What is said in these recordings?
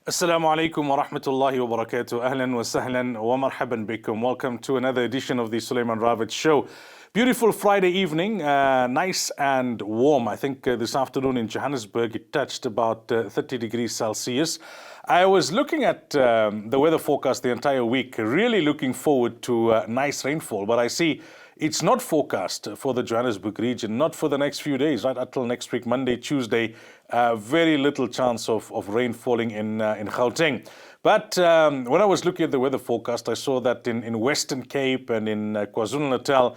Assalamu alaikum wa rahmatullahi wa barakatuh. Ahlan wa sahlan wa marhaban bikum. Welcome to another edition of the Sulaimaan Ravat show. Beautiful Friday evening, nice and warm. I think this afternoon in Johannesburg it touched about 30 degrees Celsius. I was looking at the weather forecast the entire week, really looking forward to nice rainfall, but I see it's not forecast for the Johannesburg region, not for the next few days, right until next week, Monday, Tuesday. Very little chance of rain falling in Gauteng. But when I was looking at the weather forecast, I saw that in Western Cape and in KwaZulu-Natal,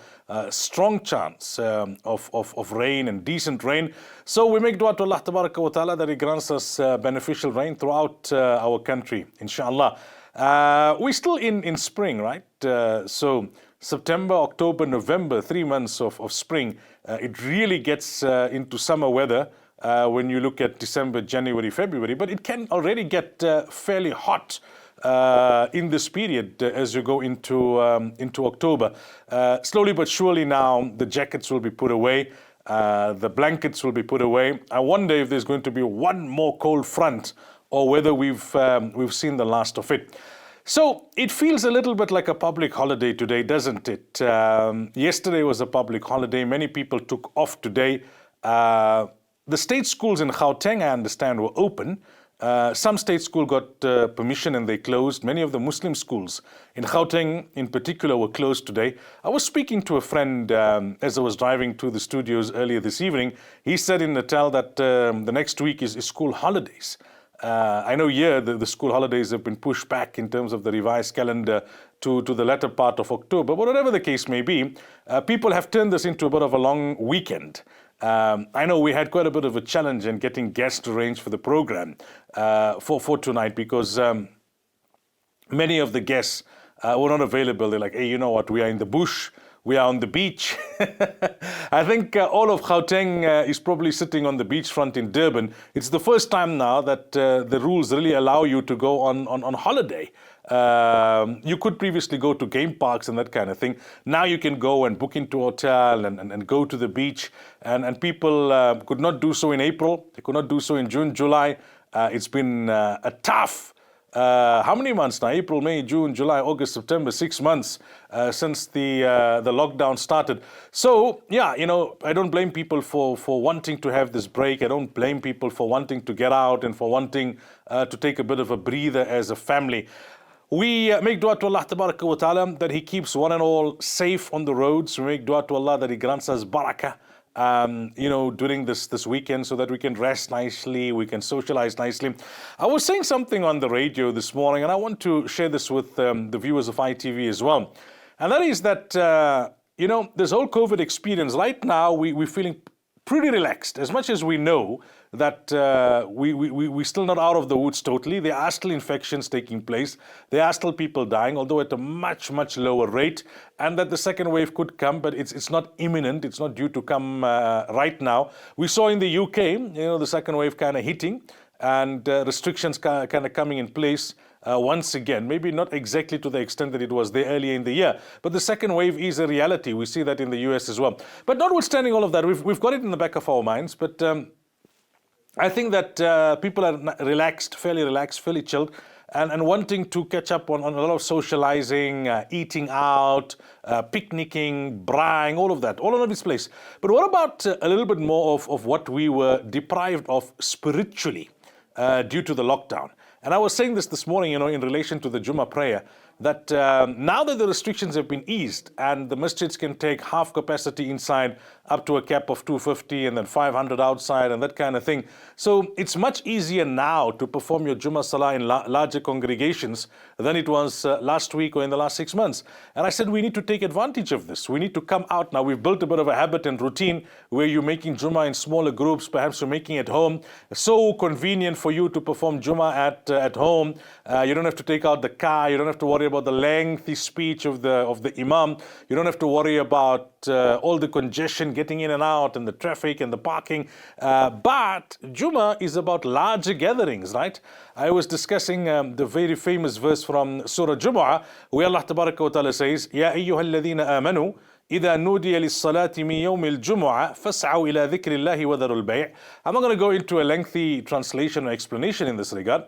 strong chance of rain and decent rain. So we make dua to Allah Tabaraka wa Ta'ala that He grants us beneficial rain throughout our country, inshallah. We're still in spring, right? So September, October, November, 3 months of spring, it really gets into summer weather when you look at December, January, February, but it can already get fairly hot in this period as you go into October. Slowly but surely now the jackets will be put away, the blankets will be put away. I wonder if there's going to be one more cold front or whether we've seen the last of it. So it feels a little bit like a public holiday today, doesn't it? Yesterday was a public holiday. Many people took off today. The state schools in Gauteng, I understand, were open. Some state schools got permission and they closed. Many of the Muslim schools in Gauteng in particular were closed today. I was speaking to a friend as I was driving to the studios earlier this evening. He said in Natal that the next week is school holidays. I know here the school holidays have been pushed back in terms of the revised calendar to the latter part of October. But whatever the case may be, people have turned this into a bit of a long weekend. I know we had quite a bit of a challenge in getting guests arranged for the program for tonight because many of the guests were not available. They're like, hey, you know what, we are in the bush. We are on the beach. I think all of Gauteng is probably sitting on the beachfront in Durban. It's the first time now that the rules really allow you to go on holiday. You could previously go to game parks and that kind of thing. Now you can go and book into a hotel and go to the beach. And people could not do so in April. They could not do so in June, July. It's been a tough how many months now? April, May, June, July, August, September, 6 months since the lockdown started. So, yeah, you know, I don't blame people for wanting to have this break. I don't blame people for wanting to get out and for wanting to take a bit of a breather as a family. We make dua to Allah Tabaraka wa Ta'ala that He keeps one and all safe on the roads. We make dua to Allah that He grants us barakah. During this weekend so that we can rest nicely, we can socialize nicely. I was saying something on the radio this morning and I want to share this with the viewers of ITV as well. And that is that, this whole COVID experience, right now we're feeling pretty relaxed. As much as we know that we're still not out of the woods totally. There are still infections taking place. There are still people dying, although at a much, much lower rate. And that the second wave could come, but it's not imminent. It's not due to come right now. We saw in the UK, the second wave kind of hitting and restrictions kind of coming in place once again. Maybe not exactly to the extent that it was there earlier in the year, but the second wave is a reality. We see that in the US as well. But notwithstanding all of that, we've got it in the back of our minds. But I think that people are relaxed, fairly chilled, and wanting to catch up on a lot of socializing, eating out, picnicking, braaiing, all of that, all over this place. But what about a little bit more of what we were deprived of spiritually due to the lockdown? And I was saying this morning, in relation to the Jummah prayer, that now that the restrictions have been eased and the masjids can take half capacity inside up to a cap of 250 and then 500 outside and that kind of thing. So it's much easier now to perform your Jummah Salah in larger congregations than it was last week or in the last 6 months. And I said we need to take advantage of this. We need to come out now. We've built a bit of a habit and routine where you're making Jummah in smaller groups, perhaps you're making it home. So convenient for you to perform Jummah at home. You don't have to take out the car. You don't have to worry about the lengthy speech of the Imam. You don't have to worry about all the congestion getting in and out and the traffic and the parking. But Jummah is about larger gatherings, right? I was discussing the very famous verse from Surah Jumu'ah where Allah Tabaraka wa Ta'ala says, Ya ayyuha alladhina amanu إذا نودي للصلاة من يوم الجمعة فاسعوا إلى ذكر الله وذروا البيع. I'm not going to go into a lengthy translation or explanation in this regard.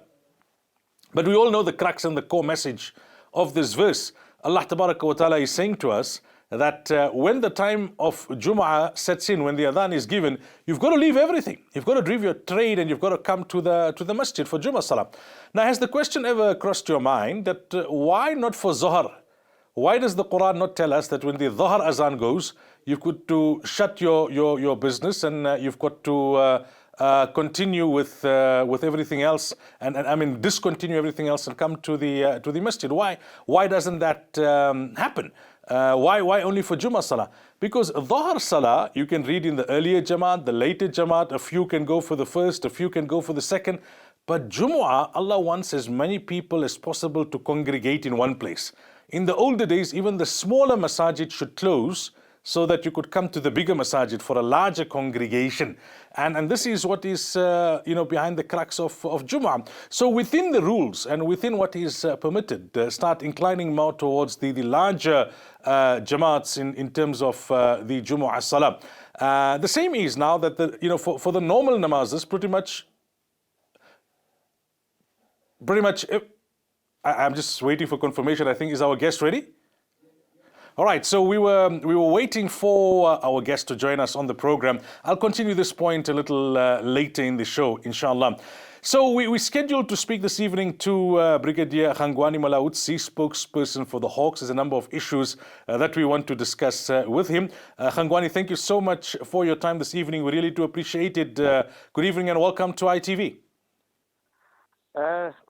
But we all know the crux and the core message of this verse. Allah Tabaraka wa Ta'ala is saying to us that when the time of Jum'ah sets in, when the adhan is given, you've got to leave everything. You've got to leave your trade and you've got to come to the masjid for Jum'ah Salah. Now, has the question ever crossed your mind that why not for Zohar? Why does the Quran not tell us that when the Dhuhr azan goes, you've got to shut your business and you've got to continue with everything else, and I mean discontinue everything else and come to the masjid? Why doesn't that happen? Why only for Jummah Salah? Because Dhuhr Salah, you can read in the earlier Jamaat, the later Jamaat, a few can go for the first, a few can go for the second. But Jumu'ah, Allah wants as many people as possible to congregate in one place. In the older days, even the smaller masajid should close so that you could come to the bigger masajid for a larger congregation. And this is what is behind the crux of Jumu'ah. So within the rules and within what is permitted, start inclining more towards the larger Jamaats in terms of the Jumu'ah Salah. The same is now that for the normal namazes, pretty much I'm just waiting for confirmation. I think, is our guest ready? All right, so we were waiting for our guest to join us on the program. I'll continue this point a little later in the show, inshallah. So we scheduled to speak this evening to Brigadier Khangwani Malautsi, spokesperson for the Hawks. There's a number of issues that we want to discuss with him. Khangwani, thank you so much for your time this evening. We really do appreciate it. Good evening and welcome to ITV.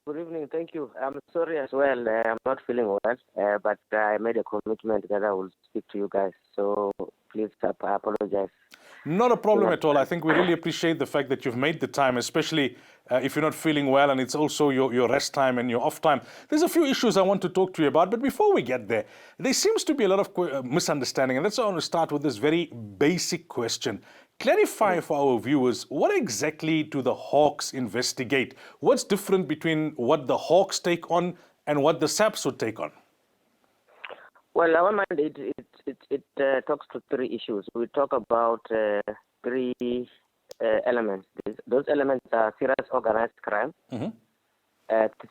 Good evening, thank you. I'm sorry as well, I'm not feeling well, but I made a commitment that I will speak to you guys, so please apologize. Not a problem at all. I think we really appreciate the fact that you've made the time, especially if you're not feeling well and it's also your rest time and your off time. There's a few issues I want to talk to you about, but before we get there seems to be a lot of misunderstanding, and that's why I want to start with this very basic question. Clarify for our viewers, what exactly do the Hawks investigate? What's different between what the Hawks take on and what the SAPS would take on? Well, our mandate, it talks to three issues. We talk about three elements. Those elements are serious organized crime,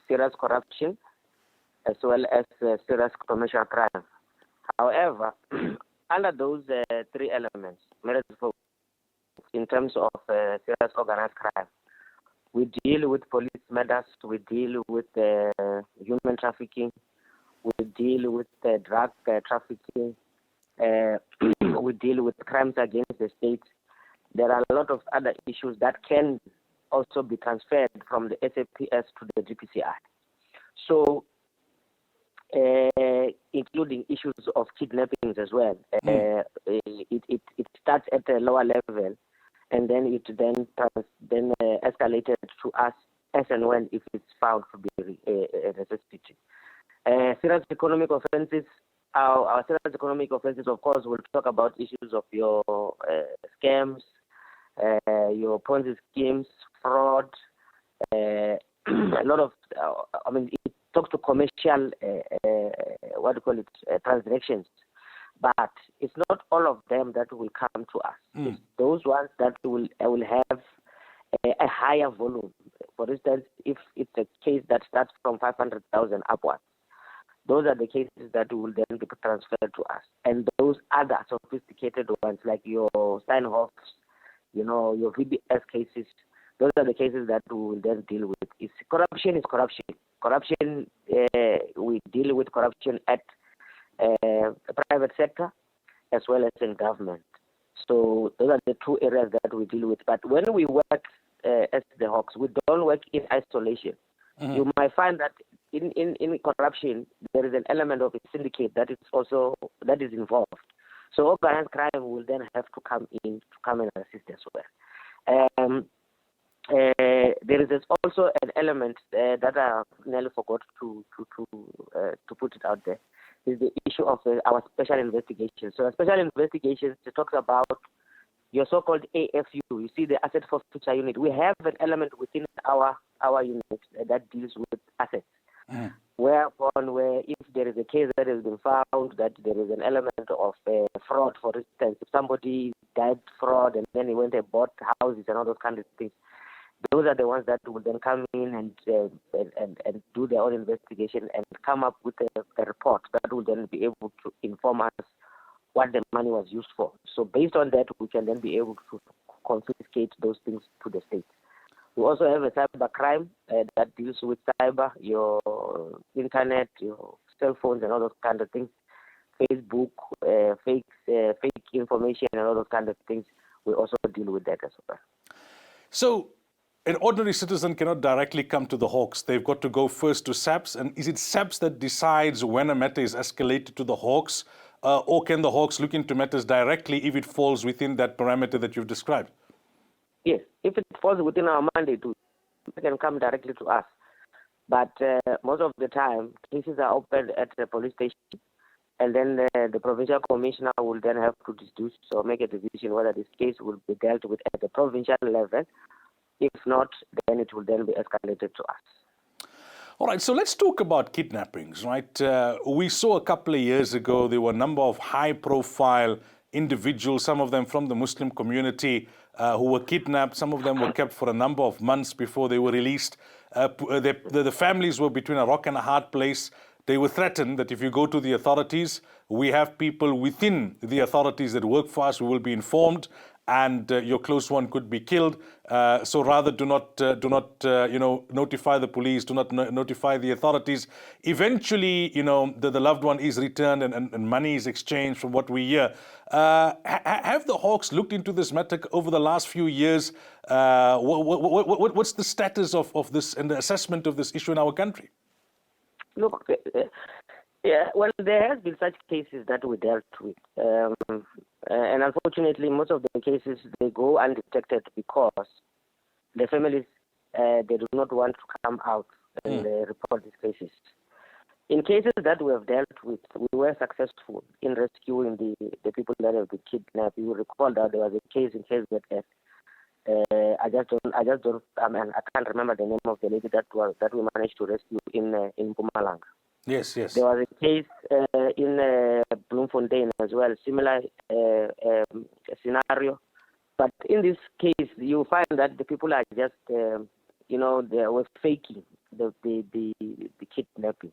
serious corruption, as well as serious commercial crime. However, under those three elements, in terms of serious organized crime, we deal with police matters, we deal with human trafficking, we deal with drug trafficking, we deal with crimes against the state. There are a lot of other issues that can also be transferred from the SAPS to the GPCI. So, including issues of kidnappings as well. It starts at a lower level, and then it then escalated to us as and when if it's found to be a necessity. Serious economic offenses. Our serious economic offenses, of course, will talk about issues of your scams, your Ponzi schemes, fraud, a lot of, it talks to commercial, transactions. But it's not all of them that will come to us. It's those ones that will have a higher volume. For instance, if it's a case that starts from 500,000 upwards, those are the cases that will then be transferred to us. And those other sophisticated ones, like your Steinhoffs, your VBS cases, those are the cases that we will then deal with. Corruption is corruption. Corruption, we deal with corruption at the private sector as well as in government. So those are the two areas that we deal with. But when we work as the Hawks, we don't work in isolation. You might find that in corruption, there is an element of a syndicate that is involved. So organized crime will then have to come and assist as well. There is also an element that I nearly forgot to put it out there. Is the issue of our special investigations. So, special investigations, it talks about your so-called AFU. You see, the Asset Forfeiture Unit. We have an element within our unit that deals with assets. Where if there is a case that has been found that there is an element of fraud, for instance, if somebody died fraud and then he went and bought houses and all those kind of things, those are the ones that will then come in and do their own investigation and come up with a report that will then be able to inform us what the money was used for. So based on that, we can then be able to confiscate those things to the state. We also have a cyber crime that deals with cyber, your internet, your cell phones, and all those kind of things. Facebook, fake information, and all those kind of things. We also deal with that as well. So, an ordinary citizen cannot directly come to the Hawks. They've got to go first to SAPS. And is it SAPS that decides when a matter is escalated to the Hawks? Or can the Hawks look into matters directly if it falls within that parameter that you've described? Yes, if it falls within our mandate, it can come directly to us. But most of the time, cases are opened at the police station, and then the provincial commissioner will then have to deduce or make a decision whether this case will be dealt with at the provincial level. If not, then it will then be escalated to us. All right, so let's talk about kidnappings, right? We saw a couple of years ago, there were a number of high-profile individuals, some of them from the Muslim community, who were kidnapped. Some of them were kept for a number of months before they were released. The families were between a rock and a hard place. They were threatened that if you go to the authorities, we have people within the authorities that work for us who will be informed, and your close one could be killed. So rather, do not notify the police, do not notify the authorities. Eventually, the loved one is returned and money is exchanged, from what we hear. Have the Hawks looked into this matter over the last few years? What's the status of this and the assessment of this issue in our country? Look, yeah, well, there has been such cases that we dealt with. And unfortunately, most of the cases, they go undetected because the families, they do not want to come out and report these cases. In cases that we have dealt with, we were successful in rescuing the people that have been kidnapped. You will recall that there was a case in KZN. I can't remember the name of the lady that we managed to rescue in Mpumalanga. Yes. There was a case in Bloemfontein as well, similar scenario. But in this case, you find that the people are just, they were faking the kidnapping.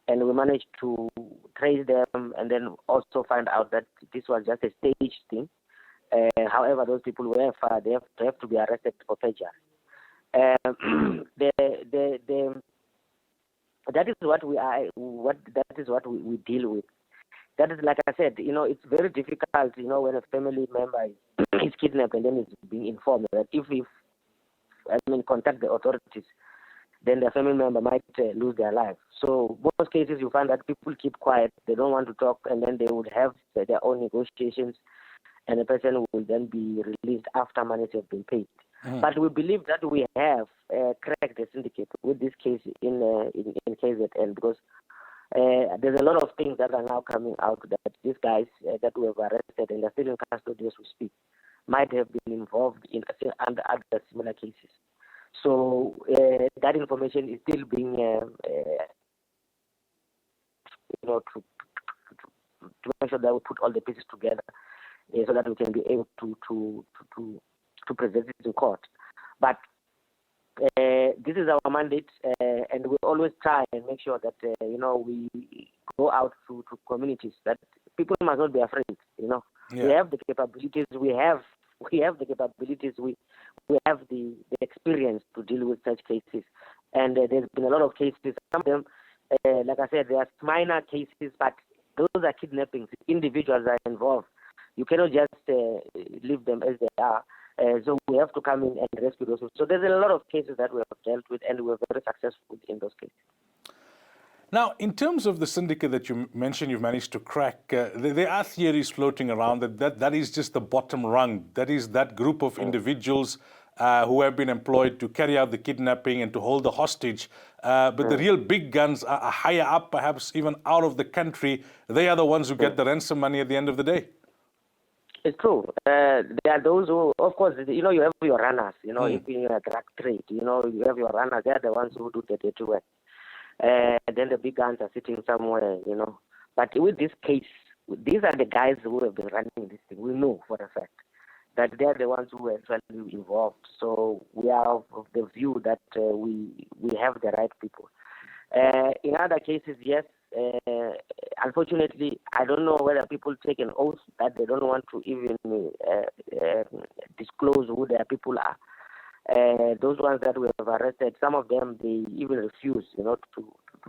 And we managed to trace them and then also find out that this was just a staged thing. However, those people were fired. They have to be arrested for perjury. That is what we are. That is what we deal with. That is, like I said, it's very difficult. When a family member is kidnapped and then is being informed that if contact the authorities, then the family member might lose their life. So most cases you find that people keep quiet. They don't want to talk, and then they would have their own negotiations, and the person will then be released after money have been paid. But we believe that we have cracked the syndicate with this case in KZN, because there's a lot of things that are now coming out that these guys that we have arrested and are still in custody as we speak might have been involved in other similar cases. So that information is still being, to make sure that we put all the pieces together so that we can be able to present it in court. But this is our mandate, and we always try and make sure that we go out to communities, that people must not be afraid. We have the capabilities. We have the capabilities. We have the experience to deal with such cases. And there's been a lot of cases. Some of them, like I said, they are minor cases, but those are kidnappings. Individuals are involved. You cannot just leave them as they are. So we have to come in and rescue those. So there's a lot of cases that we have dealt with, and we're very successful in those cases. Now, in terms of the syndicate that you mentioned you've managed to crack, there are theories floating around that is just the bottom rung. That is that group of individuals who have been employed to carry out the kidnapping and to hold the hostage. But the real big guns are higher up, perhaps even out of the country. They are the ones who get the ransom money at the end of the day. It's true. There are those who, of course, you have your runners. If you're a drug trade, you have your runners. They're the ones who do the dirty work. Then the big guns are sitting somewhere, But with this case, these are the guys who have been running this thing. We know for a fact that they are the ones who were actually involved. So we are of the view that we have the right people. In other cases, yes, unfortunately, I don't know whether people take an oath that they don't want to even disclose who their people are. Those ones that we have arrested, some of them, they even refuse, to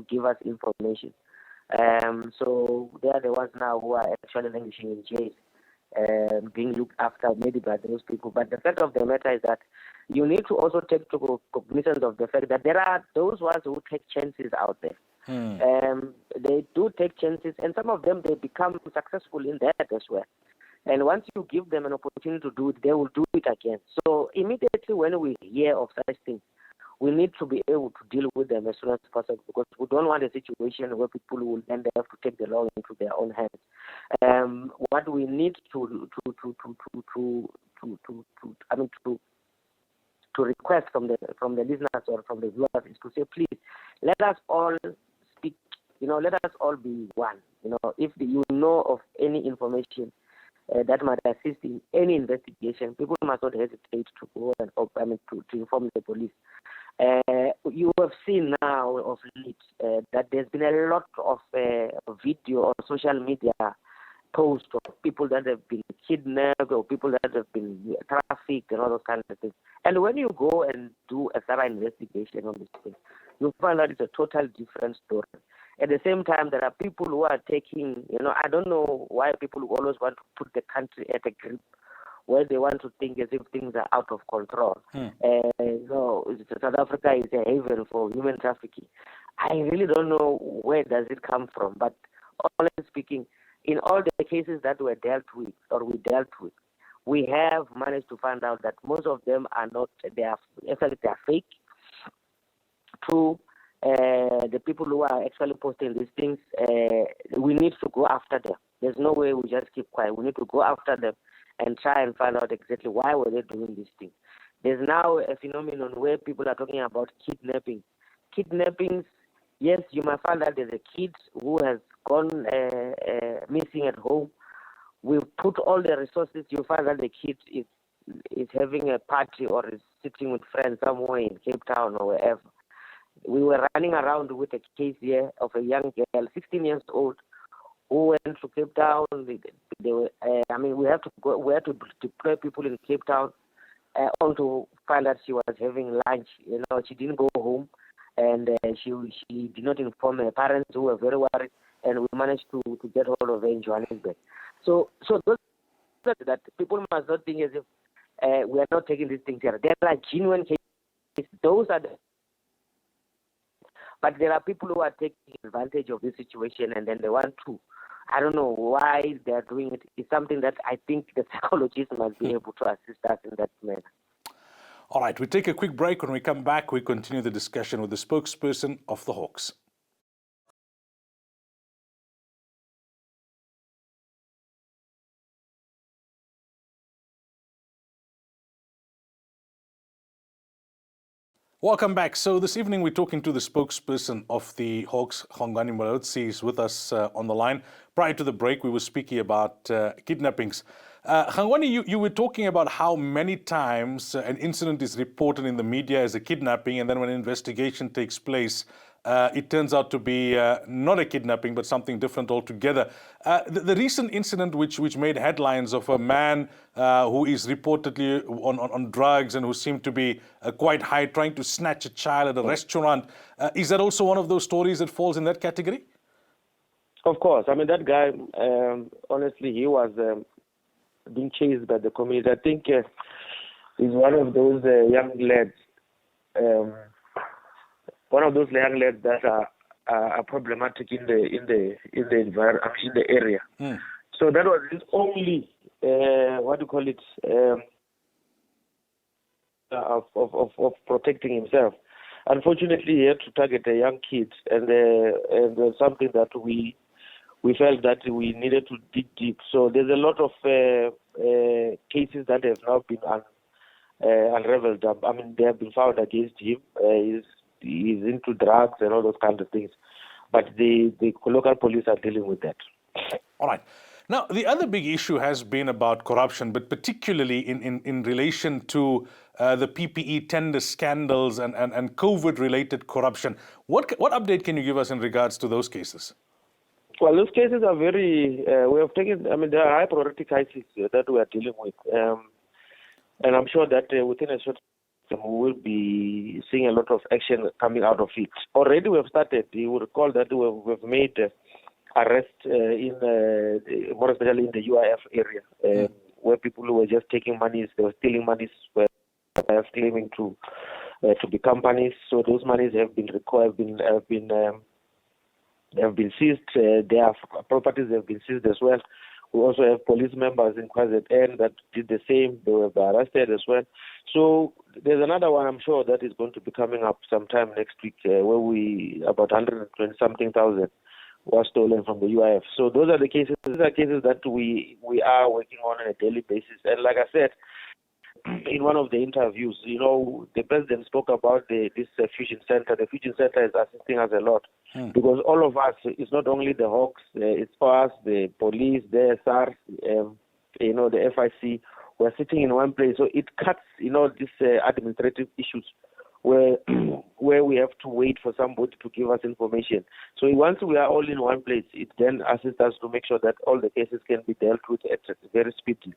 give us information. So they are the ones now who are actually languishing in jail, being looked after maybe by those people. But the fact of the matter is that you need to also take cognizance of the fact that there are those ones who take chances out there. They do take chances, and some of them, they become successful in that as well. And once you give them an opportunity to do it, they will do it again. So immediately when we hear of such things, we need to be able to deal with them as soon as possible, because we don't want a situation where people will then have to take the law into their own hands. What we need to request from the listeners or from the viewers is to say, please, let us all speak. Let us all be one. If you know of any information that might assist in any investigation, people must not hesitate to go and to inform the police. You have seen now of late that there's been a lot of video or social media posts of people that have been kidnapped or people that have been trafficked and all those kinds of things. And when you go and do a thorough investigation on this thing, you find out it's a total different story. At the same time, there are people who are taking, I don't know why people always want to put the country at a grip where they want to think as if things are out of control. South Africa is a haven for human trafficking. I really don't know where does it come from, but honestly speaking, in all the cases that we dealt with, we have managed to find out that most of them are not, they are fake. True. The people who are actually posting these things, we need to go after them. There's no way we just keep quiet. We need to go after them and try and find out exactly why were they doing these things. There's now a phenomenon where people are talking about kidnapping. Kidnappings, yes, you might find that there's a kid who has gone missing at home. We put all the resources, you find that the kid is having a party or is sitting with friends somewhere in Cape Town or wherever. We were running around with a case here of a young girl, 16 years old, who went to Cape Town. We have to deploy people in Cape Town on to find out she was having lunch. She didn't go home, and she did not inform her parents, who were very worried, and we managed to get hold of her in Johannesburg. So those that people must not think as if we are not taking these things here. There are genuine cases. Those are but there are people who are taking advantage of this situation, and then they want to. I don't know why they are doing it. It's something that I think the psychologists must be able to assist us in that manner. All right, we take a quick break. When we come back, we continue the discussion with the spokesperson of the Hawks. Welcome back. So this evening we're talking to the spokesperson of the Hawks, Khongwane Molotsi, is with us on the line. Prior to the break, we were speaking about kidnappings. Khongwane, you were talking about how many times an incident is reported in the media as a kidnapping, and then when an investigation takes place, it turns out to be not a kidnapping, but something different altogether. The recent incident which made headlines of a man who is reportedly on drugs and who seemed to be quite high, trying to snatch a child at a restaurant, is that also one of those stories that falls in that category? Of course. I mean, that guy, honestly, he was being chased by the community. I think he's one of those young lads. One of those young lads that are problematic in the environment, in the area. So that was his only of protecting himself. Unfortunately, he had to target a young kid, and there's something that we felt that we needed to dig deep. So there's a lot of cases that have now been unraveled. I mean, they have been found against him. He's into drugs and all those kinds of things. But the local police are dealing with that. All right. Now, the other big issue has been about corruption, but particularly in relation to the PPE tender scandals and COVID-related corruption. What update can you give us in regards to those cases? Well, those cases are very, we have taken, there are high priority cases that we are dealing with. And I'm sure that within a short time we will be seeing a lot of action coming out of it. Already we have started. You will recall that we've made arrests more especially in the UIF area, where people who were just taking monies, they were stealing monies, were claiming to be companies. So those monies have been seized. Their properties have been seized as well. We also have police members in KwaZulu that did the same. They were arrested as well. So there's another one I'm sure that is going to be coming up sometime next week, where about 120-something thousand was stolen from the UIF. So those are the cases. These are cases that we are working on a daily basis. And like I said, in one of the interviews, the president spoke about this fusion center. The fusion center is assisting us a lot because all of us, it's not only the Hawks, it's for us, the police, the SARS, the FIC. We're sitting in one place, so it cuts, these administrative issues where we have to wait for somebody to give us information. So once we are all in one place, it then assists us to make sure that all the cases can be dealt with very speedily.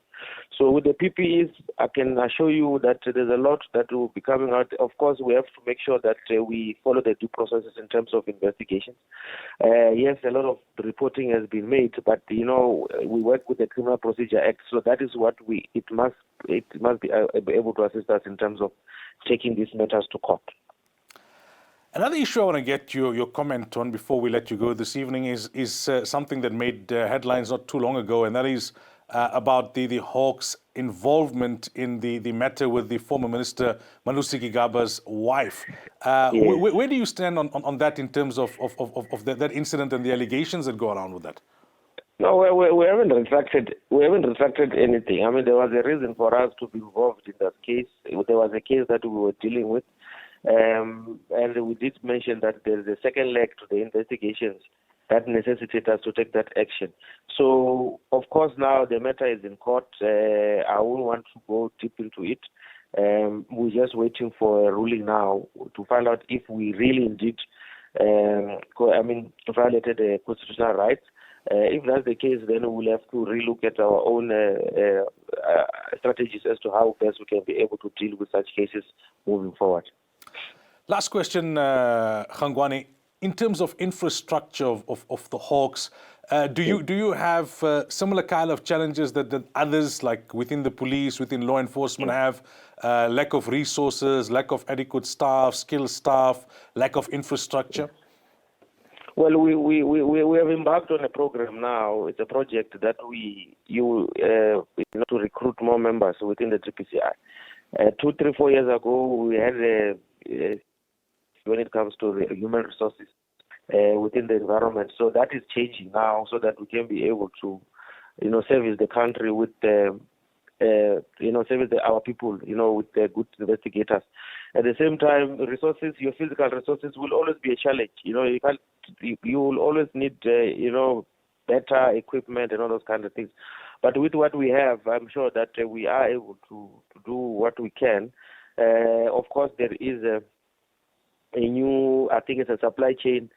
So with the PPEs, I can assure you that there's a lot that will be coming out. Of course, we have to make sure that we follow the due processes in terms of investigations. Yes, a lot of reporting has been made, but we work with the Criminal Procedure Act, so that is what it must be able to assist us in terms of taking these matters to court. Another issue I want to get your comment on before we let you go this evening is something that made headlines not too long ago, and that is about the Hawks' involvement in the matter with the former Minister Malusi Gigaba's wife. Yes. Where do you stand on that in terms of that incident and the allegations that go around with that? No, we haven't retracted. We haven't retracted anything. There was a reason for us to be involved in that case. There was a case that we were dealing with, and we did mention that there is a second leg to the investigations that necessitate us to take that action. So, of course, now the matter is in court. I won't want to go deep into it. We're just waiting for a ruling now to find out if we really indeed violated the constitutional rights. If that's the case, then we'll have to relook at our own strategies as to how best we can be able to deal with such cases moving forward. Last question, Khangwane. In terms of infrastructure of the Hawks, do you have similar kind of challenges that others, like within the police, within law enforcement, have? Lack of resources, lack of adequate staff, skilled staff, lack of infrastructure? Well, we have embarked on a program now. It's a project that to recruit more members within the GPCI. 2, 3, 4 years ago, we had when it comes to human resources within the environment. So that is changing now, so that we can be able to, service the country with service our people, with good investigators. At the same time, resources, your physical resources will always be a challenge. You will always need, better equipment and all those kind of things. But with what we have, I'm sure that we are able to do what we can. Of course, there is a new, I think it's a supply chain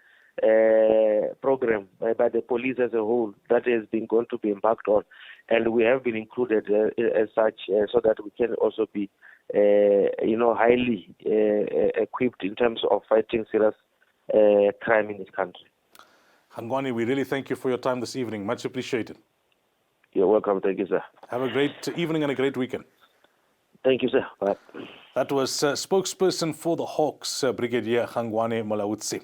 program by the police as a whole that has been going to be embarked on, and we have been included as such, so that we can also be highly equipped in terms of fighting serious crime in this country. Khangwane, we really thank you for your time this evening. Much appreciated. You're welcome. Thank you, sir. Have a great evening and a great weekend. Thank you, sir. Bye. That was spokesperson for the Hawks, Brigadier Khangwane Molawutsi.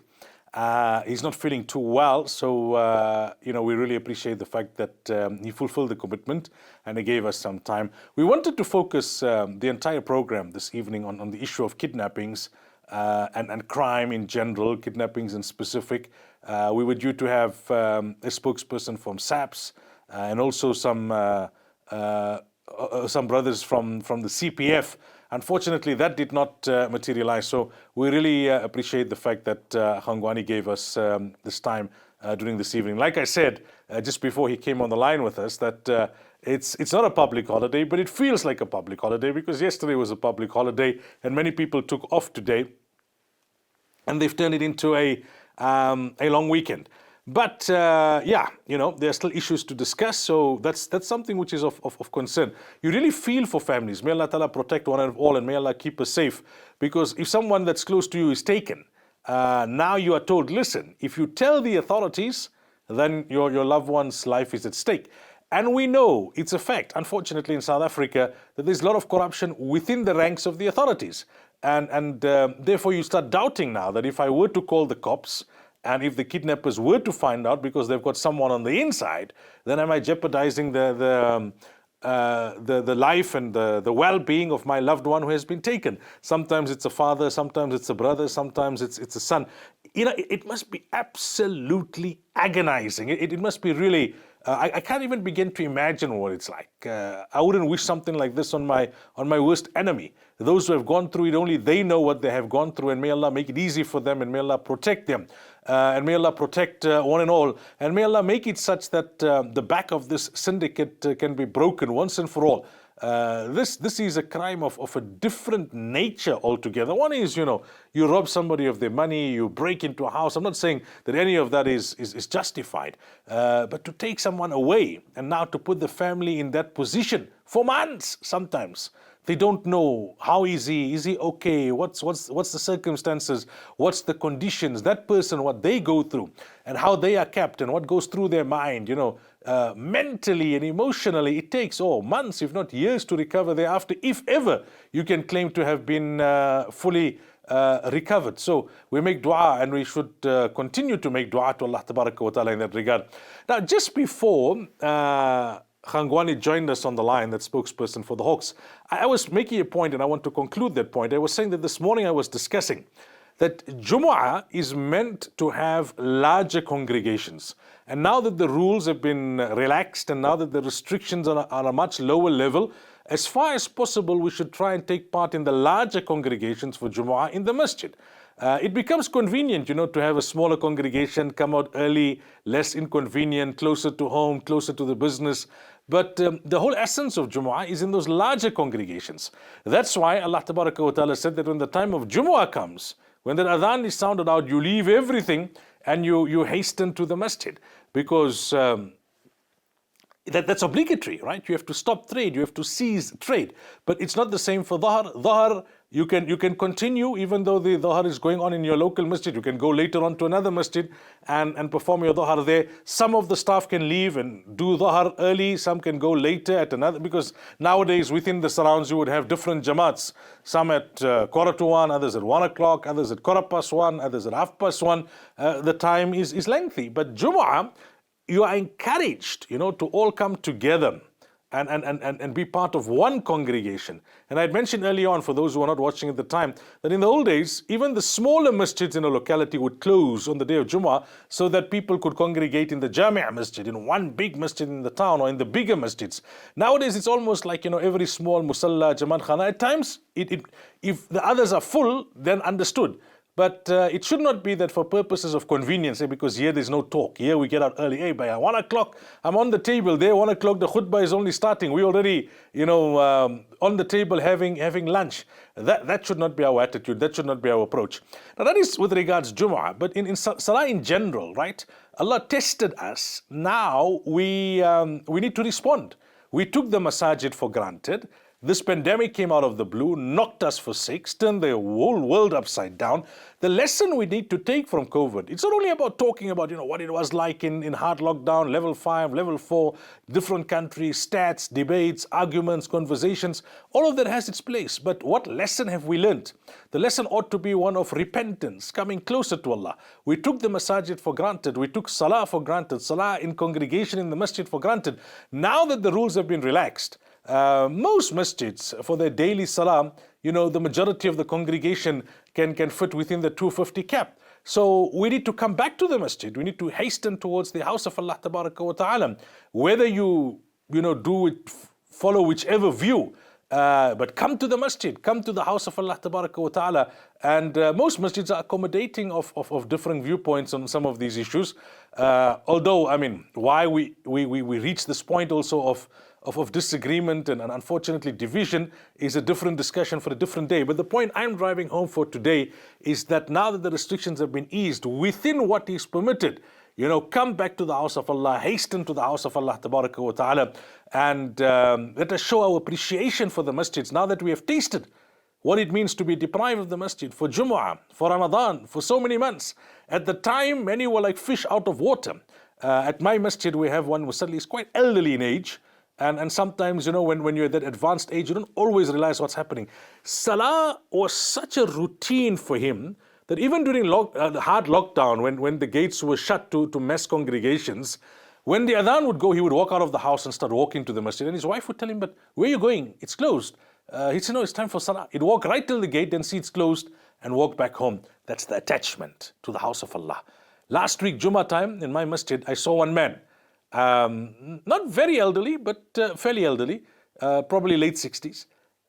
He's not feeling too well, so we really appreciate the fact that he fulfilled the commitment and he gave us some time. We wanted to focus the entire program this evening on the issue of kidnappings and crime in general, kidnappings in specific. We were due to have a spokesperson from SAPS and also some brothers from the CPF. Unfortunately, that did not materialize. So we really appreciate the fact that Khangwane gave us this time during this evening. Like I said just before he came on the line with us, that it's not a public holiday, but it feels like a public holiday because yesterday was a public holiday and many people took off today, and they've turned it into a long weekend. But yeah, there are still issues to discuss, so that's something which is of concern. You really feel for families. May Allah Ta'ala protect one and all, and may Allah keep us safe. Because if someone that's close to you is taken, now you are told, listen, if you tell the authorities, then your loved one's life is at stake. And we know, it's a fact, unfortunately in South Africa, that there's a lot of corruption within the ranks of the authorities. And therefore you start doubting now that if I were to call the cops, and if the kidnappers were to find out because they've got someone on the inside, then am I jeopardizing the life and the well-being of my loved one who has been taken? Sometimes it's a father, sometimes it's a brother, sometimes it's a son. It must be absolutely agonizing. It must be really. I can't even begin to imagine what it's like. I wouldn't wish something like this on my worst enemy. Those who have gone through it, only they know what they have gone through, and may Allah make it easy for them, and may Allah protect them, and may Allah protect one and all, and may Allah make it such that the back of this syndicate can be broken once and for all. This is a crime of a different nature altogether. One is, you rob somebody of their money, you break into a house. I'm not saying that any of that is justified, but to take someone away and now to put the family in that position for months sometimes. They don't know how is he okay, what's the circumstances, what's the conditions, that person, what they go through, and how they are kept, and what goes through their mind, mentally and emotionally. It takes months, if not years, to recover thereafter, if ever you can claim to have been fully recovered. So we make dua, and we should continue to make dua to Allah Tabaraka wa Ta'ala in that regard. Now, just before Khangwani joined us on the line, that spokesperson for the Hawks, I was making a point, and I want to conclude that point. I was saying that this morning I was discussing that Jumu'ah is meant to have larger congregations. And now that the rules have been relaxed, and now that the restrictions are a much lower level, as far as possible, we should try and take part in the larger congregations for Jumu'ah in the masjid. It becomes convenient, to have a smaller congregation, come out early, less inconvenient, closer to home, closer to the business. But the whole essence of Jumu'ah is in those larger congregations. That's why Allah Tabaraka wa Ta'ala said that when the time of Jumu'ah comes, when the adhan is sounded out, you leave everything and you hasten to the masjid. Because that's obligatory, right? You have to stop trade, you have to cease trade. But it's not the same for Dhahar. Dhahar, you can continue even though the Dhahar is going on in your local masjid. You can go later on to another masjid and perform your Dhahar there. Some of the staff can leave and do Dhahar early, some can go later at another, because nowadays within the surrounds you would have different Jamaats. Some at 1:15, others at 1 o'clock, others at 1:15, others at 1:30. The time is lengthy. But Jumu'ah, you are encouraged, to all come together and be part of one congregation. And I had mentioned earlier on, for those who are not watching at the time, that in the old days, even the smaller masjids in a locality would close on the day of Jummah so that people could congregate in the Jami' masjid, in one big masjid in the town or in the bigger masjids. Nowadays, it's almost like, every small musalla, Jamaat Khana. At times, if the others are full, then understood. But it should not be that for purposes of convenience, because here there's no talk. Here we get out early. Hey, by 1 o'clock, I'm on the table. There, 1 o'clock, the khutbah is only starting. We already, on the table having lunch. That should not be our attitude. That should not be our approach. Now, that is with regards Jumu'ah. But in Salah in general, right? Allah tested us. Now we need to respond. We took the masajid for granted. This pandemic came out of the blue, knocked us for six, turned the whole world upside down. The lesson we need to take from COVID, it's not only about talking about, what it was like in hard lockdown, level 5, level 4, different countries, stats, debates, arguments, conversations. All of that has its place. But what lesson have we learned? The lesson ought to be one of repentance, coming closer to Allah. We took the masajid for granted. We took salah for granted, salah in congregation in the masjid for granted. Now that the rules have been relaxed, most masjids, for their daily salah, the majority of the congregation can fit within the 250 cap. So we need to come back to the masjid. We need to hasten towards the house of Allah Tabaraka wa Ta'ala. Whether you follow whichever view, But come to the masjid, come to the house of Allah Tabaraka wa Ta'ala. And most masjids are accommodating of different viewpoints on some of these issues. Although, I mean, why we reach this point also of disagreement and unfortunately division is a different discussion for a different day. But the point I'm driving home for today is that now that the restrictions have been eased within what is permitted, come back to the house of Allah, hasten to the house of Allah Tabaraka wa Ta'ala, and let us show our appreciation for the masjids now that we have tasted what it means to be deprived of the masjid for Jumu'ah, for Ramadan, for so many months. At the time, many were like fish out of water. At my masjid, we have one who suddenly is quite elderly in age. And sometimes, when you're at that advanced age, you don't always realize what's happening. Salah was such a routine for him that even during hard lockdown, when the gates were shut to mass congregations, when the adhan would go, he would walk out of the house and start walking to the masjid. And his wife would tell him, but where are you going? It's closed. He'd say, no, it's time for salah. He'd walk right till the gate, then see it's closed, and walk back home. That's the attachment to the house of Allah. Last week, Jummah time, in my masjid, I saw one man. Not very elderly, but fairly elderly, probably late 60s,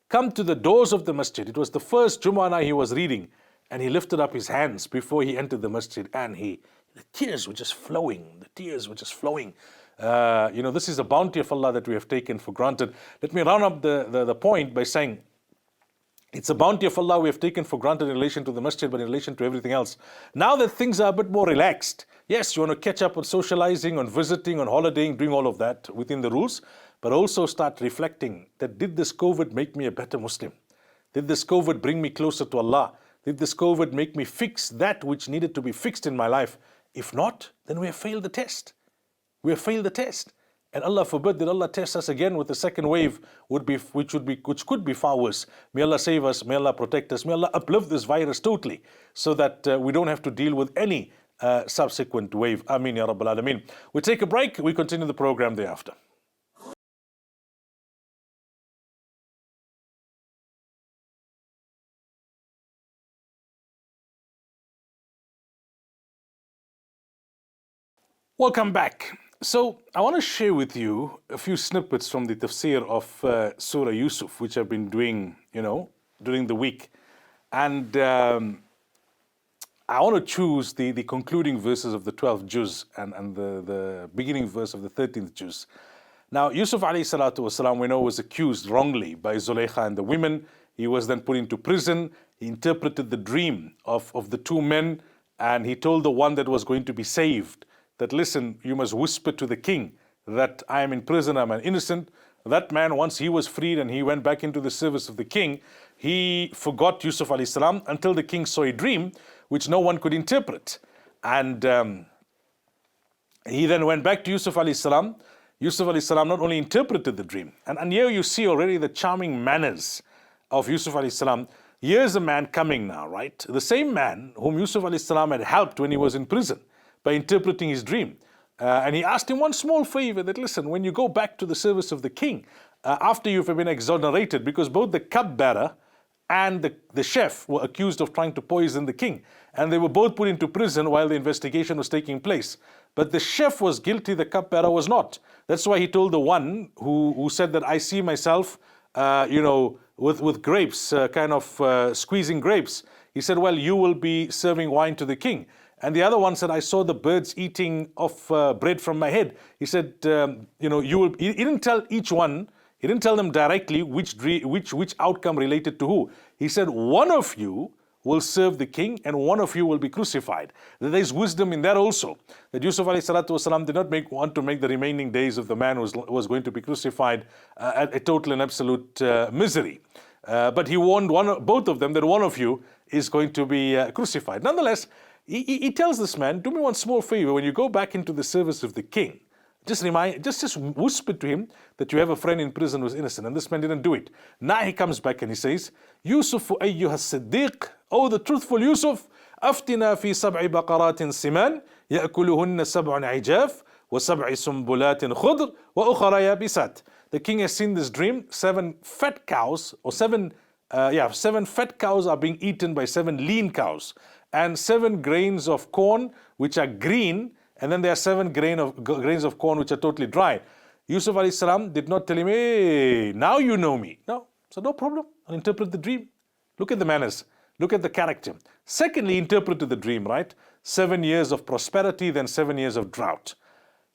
come to the doors of the masjid. It was the first Jummah he was reading, and he lifted up his hands before he entered the masjid, and the tears were just flowing. The tears were just flowing. This is a bounty of Allah that we have taken for granted. Let me round up the point by saying, it's a bounty of Allah we have taken for granted in relation to the masjid, but in relation to everything else. Now that things are a bit more relaxed, yes, you want to catch up on socializing, on visiting, on holidaying, doing all of that within the rules, but also start reflecting that did this COVID make me a better Muslim? Did this COVID bring me closer to Allah? Did this COVID make me fix that which needed to be fixed in my life? If not, then we have failed the test. We have failed the test. And Allah forbid that Allah test us again with the second wave, which could be far worse. May Allah save us, may Allah protect us, may Allah uplift this virus totally, so that we don't have to deal with any subsequent wave. Ameen ya Rabbal Alameen. We take a break, we continue the program thereafter. Welcome back. So I want to share with you a few snippets from the tafsir of Surah Yusuf, which I've been doing, during the week. And I want to choose the concluding verses of the 12th juz and the beginning verse of the 13th juz. Now, Yusuf alayhi salatu wasalam, we know, was accused wrongly by Zulaykha and the women. He was then put into prison. He interpreted the dream of the two men, and he told the one that was going to be saved that, listen, you must whisper to the king that I am in prison, I'm an innocent. That man, once he was freed and he went back into the service of the king, he forgot Yusuf alayhi salam until the king saw a dream which no one could interpret. And he then went back to Yusuf alayhi salam. Yusuf alayhi salam not only interpreted the dream, and here you see already the charming manners of Yusuf alayhi salam. Here's a man coming now, right? The same man whom Yusuf alayhi salam had helped when he was in prison by interpreting his dream. And he asked him one small favor, that listen, when you go back to the service of the king, after you've been exonerated, because both the cupbearer and the chef were accused of trying to poison the king, and they were both put into prison while the investigation was taking place. But the chef was guilty, the cupbearer was not. That's why he told the one who said that I see myself, with grapes, squeezing grapes. He said, well, you will be serving wine to the king. And the other one said, I saw the birds eating of bread from my head. He said, you will. He didn't tell each one. He didn't tell them directly which outcome related to who. He said, one of you will serve the king and one of you will be crucified. There is wisdom in that also. That Yusuf alayhi salatu wasalam did not want to make the remaining days of the man who was going to be crucified a total and absolute misery. But he warned both of them that one of you is going to be crucified. Nonetheless, he tells this man, do me one small favor, when you go back into the service of the king, just whisper to him that you have a friend in prison who's innocent. And this man didn't do it. Now he comes back and he says, Yusuf ayyuha siddiq, oh the truthful Yusuf, aftina fi sab'i baqaratin siman, ya'kuluhunna sab'un ijaf, wa sab'i sumbulatin khudr, wa ukhara yabisat. The king has seen this dream, 7 fat cows, or 7 fat cows are being eaten by 7 lean cows, and 7 grains of corn which are green, and then there are 7 grains of corn which are totally dry. Yusuf alayhi salam did not tell him, hey, now you know me. No, So no problem, I'll interpret the dream. Look at the manners, look at the character. Secondly, he interpreted the dream, right? 7 years of prosperity, then 7 years of drought.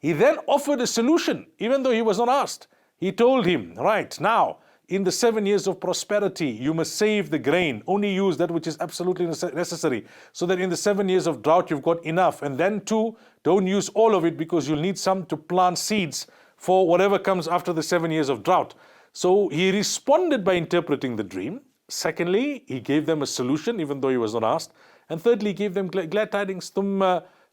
He then offered a solution, even though he was not asked. He told him, right, now, in the 7 years of prosperity, you must save the grain. Only use that which is absolutely necessary. So that in the 7 years of drought, you've got enough. And then too, don't use all of it because you'll need some to plant seeds for whatever comes after the 7 years of drought. So he responded by interpreting the dream. Secondly, he gave them a solution, even though he was not asked. And thirdly, he gave them glad tidings. ثم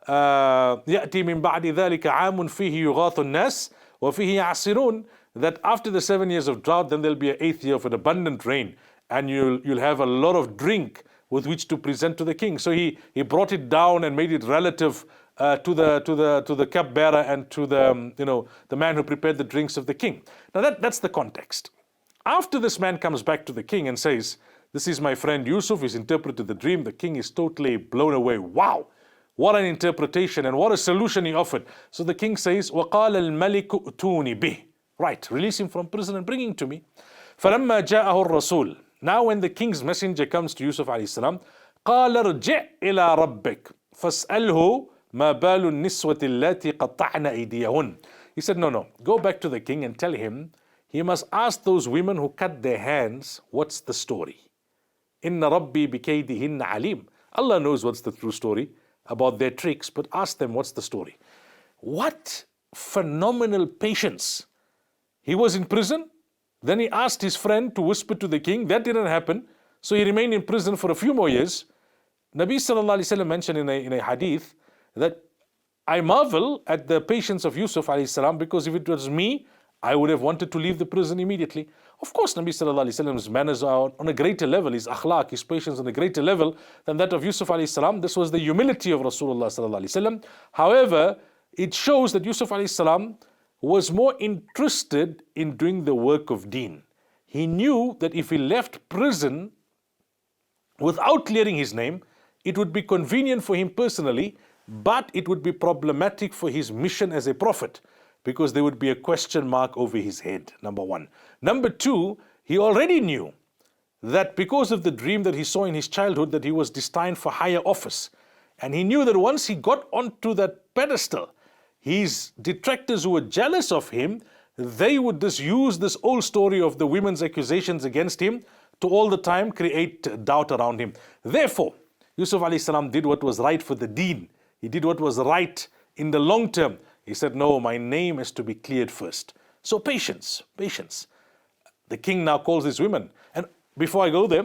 يأتي من بعد ذلك عام فيه يغاث الناس وفيه يعصرون. That after the 7 years of drought, then there'll be an 8th year of an abundant rain, and you'll have a lot of drink with which to present to the king. So he brought it down and made it relative to the cupbearer and to the man who prepared the drinks of the king. Now that's the context. After this man comes back to the king and says, "This is my friend Yusuf, he's interpreted the dream," the king is totally blown away. Wow, what an interpretation and what a solution he offered. So the king says, وَقَالَ الْمَلِكُ ائْتُونِ بِهِ. Right, release him from prison and bring him to me. فَلَمَّا جَاءَهُ الرَّسُولُ. Now when the king's messenger comes to Yusuf alayhi salam, قَالَ ارْجِعْ إِلَىٰ رَبِّكَ فَاسْأَلْهُ مَا بَالُ النِّسْوَةِ اللَّاتِي قَطَّعْنَ أَيْدِيَهُنَّ. He said, no, go back to the king and tell him he must ask those women who cut their hands, what's the story? إِنَّ رَبِّي بِكَيْدِهِنَّ عَلِيمٌ. Allah knows what's the true story about their tricks, but ask them what's the story. What phenomenal patience. He was in prison, then he asked his friend to whisper to the king. That didn't happen, so he remained in prison for a few more years. Nabi sallallahu alaihi wasallam mentioned in a hadith that I marvel at the patience of Yusuf alayhi salam, because if it was me, I would have wanted to leave the prison immediately. Of course, Nabi sallallahu alaihi wasallam's manners are on a greater level, his akhlaq, his patience on a greater level than that of Yusuf alayhi salam. This was the humility of Rasulullah sallallahu alaihi wasallam. However, it shows that Yusuf alayhi salam was more interested in doing the work of deen. He knew that if he left prison without clearing his name, it would be convenient for him personally, but it would be problematic for his mission as a prophet, because there would be a question mark over his head, number one. Number two, he already knew that because of the dream that he saw in his childhood, that he was destined for higher office. And he knew that once he got onto that pedestal, his detractors who were jealous of him, they would just use this old story of the women's accusations against him to all the time create doubt around him. Therefore, Yusuf alayhi salam did what was right for the deen. He did what was right in the long term. He said, no, my name has to be cleared first. So patience. The king now calls these women. And before I go there,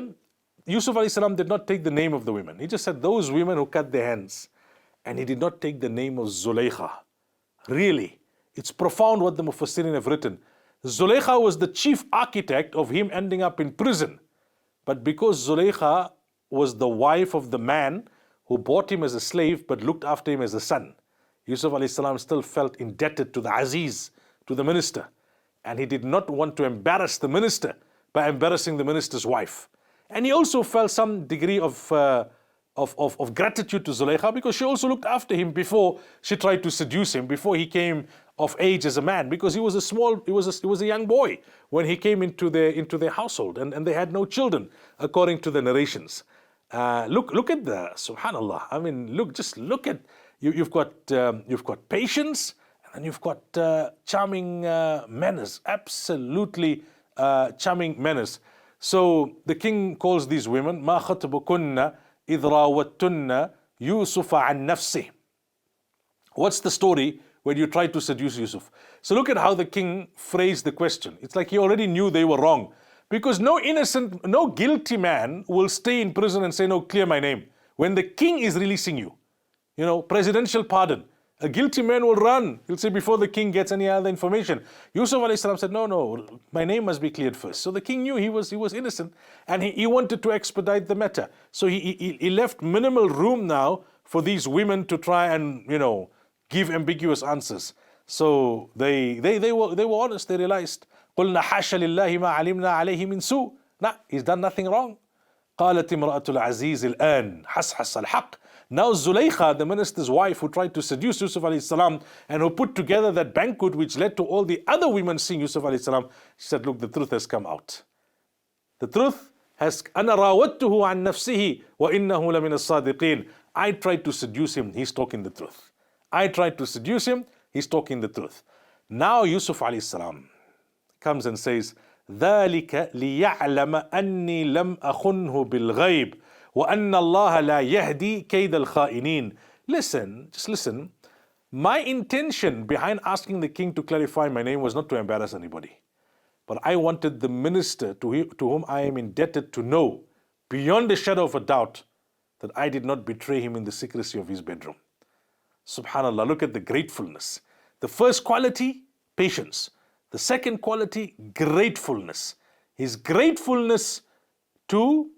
Yusuf alayhi salam did not take the name of the women. He just said, those women who cut their hands. And he did not take the name of Zulaykha. Really, it's profound what the Mufassirin have written. Zulaykha was the chief architect of him ending up in prison. But because Zulaykha was the wife of the man who bought him as a slave but looked after him as a son, Yusuf alayhi salam still felt indebted to the Aziz, to the minister. And he did not want to embarrass the minister by embarrassing the minister's wife. And he also felt some degree of gratitude to Zulaykha, because she also looked after him before she tried to seduce him, before he came of age as a man, because he was a young boy when he came into their household, and they had no children, according to the narrations. Look at the subhanallah. I mean, look at you've got patience, and you've got charming manners, absolutely charming manners. So the king calls these women, ما خطبكن إذ راوتن يوسف عن نفسه. What's the story when you try to seduce Yusuf? So look at how the king phrased the question. It's like he already knew they were wrong, because no guilty man will stay in prison and say, no, clear my name, when the king is releasing you. Presidential pardon. A guilty man will run. He'll say before the king gets any other information. Yusuf alayhi salam said, no, my name must be cleared first. So the king knew he was innocent, and he wanted to expedite the matter. So he left minimal room now for these women to try and give ambiguous answers. So they were honest. They realized, قلنا حاشا لله ما علمنا عليه من سوء. Nah, he's done nothing wrong. قالت امرأة العزيز الآن حصحص الحق. Now Zulaykha, the minister's wife, who tried to seduce Yusuf alayhi salam and who put together that banquet which led to all the other women seeing Yusuf alayhi salam, she said, look, the truth has come out. The truth has أَنَا رَاوَدْتُهُ عَنْ نَفْسِهِ وَإِنَّهُ لَمِنَ الصَّادِقِينَ. I tried to seduce him, he's talking the truth. I tried to seduce him, he's talking the truth. Now Yusuf alayhi salam comes and says, ذَلِكَ لِيَعْلَمَ أَنِّي لَمْ أَخُنْهُ بِالْغَيْبِ وَأَنَّ اللَّهَ لَا يَهْدِي كَيْدَ الْخَائِنِينَ. Listen, just listen. My intention behind asking the king to clarify my name was not to embarrass anybody. But I wanted the minister to whom I am indebted to know, beyond a shadow of a doubt, that I did not betray him in the secrecy of his bedroom. Subhanallah, look at the gratefulness. The first quality, patience. The second quality, gratefulness. His gratefulness to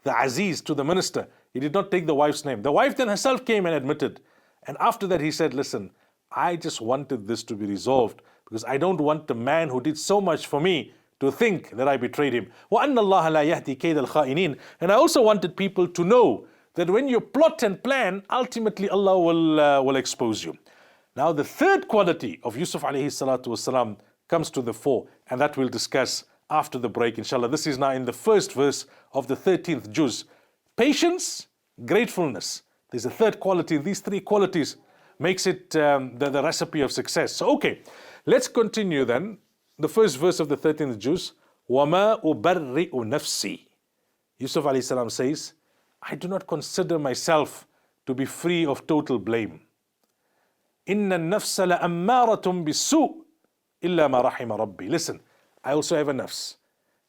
the Aziz, to the minister. He did not take the wife's name. The wife then herself came and admitted. And after that he said, listen, I just wanted this to be resolved because I don't want the man who did so much for me to think that I betrayed him. وَأَنَّ اللَّهَ لَا يَهْدِي كَيْدَ الْخَائِنِينَ. And I also wanted people to know that when you plot and plan, ultimately Allah will expose you. Now the third quality of Yusuf alayhi salatu wasalam comes to the fore, and that we'll discuss after the break, inshallah. This is now in the first verse of the 13th juz. Patience, gratefulness. There's a third quality. These three qualities makes it the recipe of success. So okay, let's continue then. The first verse of the 13th juz. وَمَا أُبَرِّئُ نَفْسِي. Yusuf alayhi salam says, I do not consider myself to be free of total blame. إِنَّ النَّفْسَ لَأَمَّارَةٌ بِالسُّوءِ إِلَّا مَا رَحِمَ رَبِّي. Listen, I also have a nafs.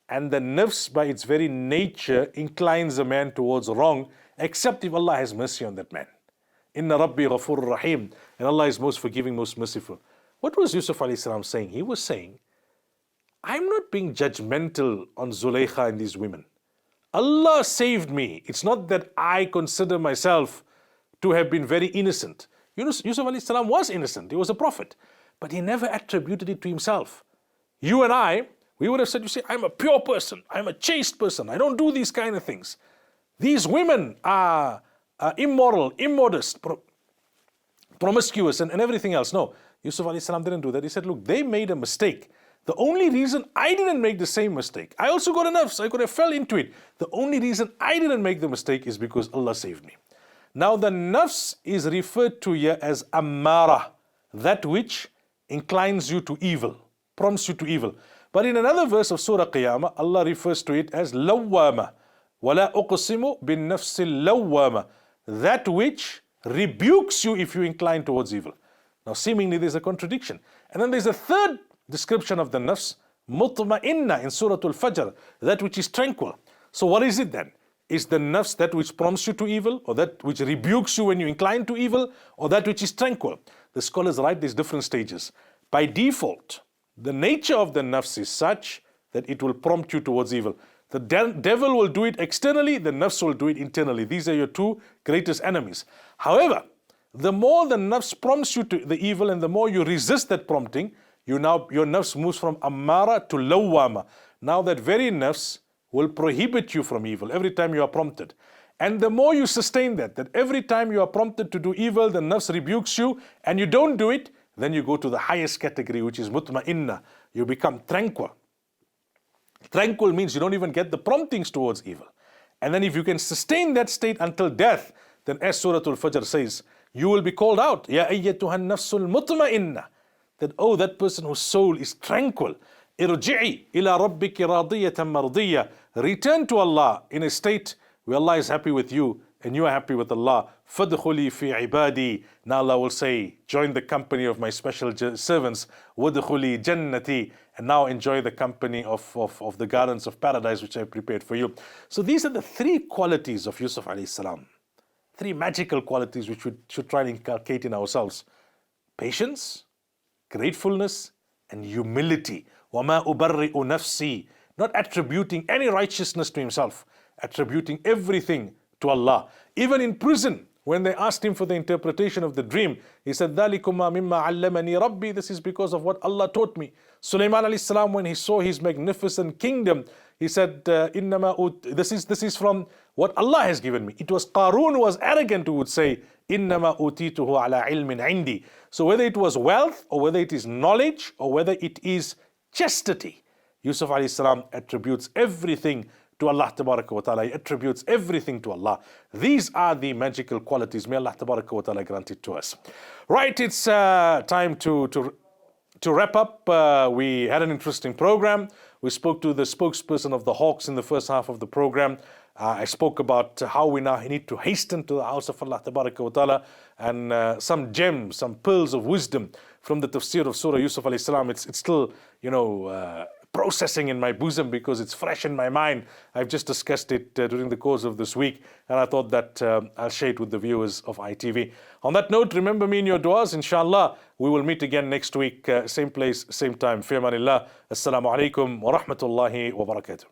And the nafs by its very nature inclines a man towards wrong, except if Allah has mercy on that man. Inna Rabbi Ghafur Rahim. And Allah is most forgiving, most merciful. What was Yusuf alayhi salam saying? He was saying, I'm not being judgmental on Zulaykha and these women. Allah saved me. It's not that I consider myself to have been very innocent. Yusuf alayhi salam was innocent. He was a prophet. But he never attributed it to himself. You and I, we would have said, you see, I'm a pure person. I'm a chaste person. I don't do these kind of things. These women are immoral, immodest, promiscuous and everything else. No, Yusuf alayhi salam didn't do that. He said, look, they made a mistake. The only reason I didn't make the same mistake, I also got a nafs, I could have fell into it. The only reason I didn't make the mistake is because Allah saved me. Now the nafs is referred to here as ammara, that which inclines you to evil, prompts you to evil. But in another verse of Surah Qiyamah, Allah refers to it as lawwama. وَلَا أُقْسِمُ بِالنَّفْسِ اللَّوَّامَةِ. That which rebukes you if you incline towards evil. Now seemingly there's a contradiction. And then there's a third description of the nafs, mutma'inna in Surah Al-Fajr, that which is tranquil. So what is it then? Is the nafs that which prompts you to evil, or that which rebukes you when you incline to evil, or that which is tranquil? The scholars write these different stages. By default, the nature of the nafs is such that it will prompt you towards evil. The devil will do it externally, the nafs will do it internally. These are your two greatest enemies. However, the more the nafs prompts you to the evil and the more you resist that prompting, your nafs moves from ammara to lawwama. Now that very nafs will prohibit you from evil every time you are prompted. And the more you sustain that every time you are prompted to do evil, the nafs rebukes you and you don't do it, then you go to the highest category, which is mutma'inna. You become tranquil. Tranquil means you don't even get the promptings towards evil. And then if you can sustain that state until death, then as Surah Al-Fajr says, you will be called out, Ya ayyatuhan nafsul mutma'inna. That, oh, that person whose soul is tranquil. Irji'i ila rabbiki radiyatan mardiyya. Return to Allah in a state where Allah is happy with you and you are happy with Allah. Fadkhuli fi ibadi. Now Allah will say, join the company of my special servants. Wadkhuli jannati. And now enjoy the company of the gardens of paradise which I have prepared for you. So these are the three qualities of Yusuf alayhi salam. Three magical qualities which we should try and inculcate in ourselves. Patience, gratefulness, and humility. وَمَا أُبَرِّئُ نَفْسِي. Not attributing any righteousness to himself, attributing everything to Allah. Even in prison, when they asked him for the interpretation of the dream, he said, ذَلِكُمَا مِمَّا عَلَّمَنِي رَبِّي. This is because of what Allah taught me. Sulaiman alayhi salam, when he saw his magnificent kingdom, he said, this is from what Allah has given me. It was Qarun who was arrogant who would say, إِنَّمَا أُوتِيتُهُ عَلَى عِلْمٍ عِنْدِي. So whether it was wealth, or whether it is knowledge, or whether it is chastity, Yusuf alayhi salam attributes everything to Allah Tabaraka wa Ta'ala. He attributes everything to Allah. These are the magical qualities. May Allah Tabaraka wa Ta'ala grant it to us. Right, it's time to wrap up. We had an interesting program. We spoke to the spokesperson of the Hawks in the first half of the program. I spoke about how we now need to hasten to the house of Allah Tabaraka wa Ta'ala, and some gems, some pearls of wisdom from the tafsir of Surah Yusuf alayhi salam. It's still, processing in my bosom because it's fresh in my mind. I've just discussed it during the course of this week, and I thought that I'll share it with the viewers of ITV. On that note, remember me in your du'as. Inshallah, we will meet again next week, same place, same time. Fi amanillah. Assalamu alaikum wa rahmatullahi wa barakatuh.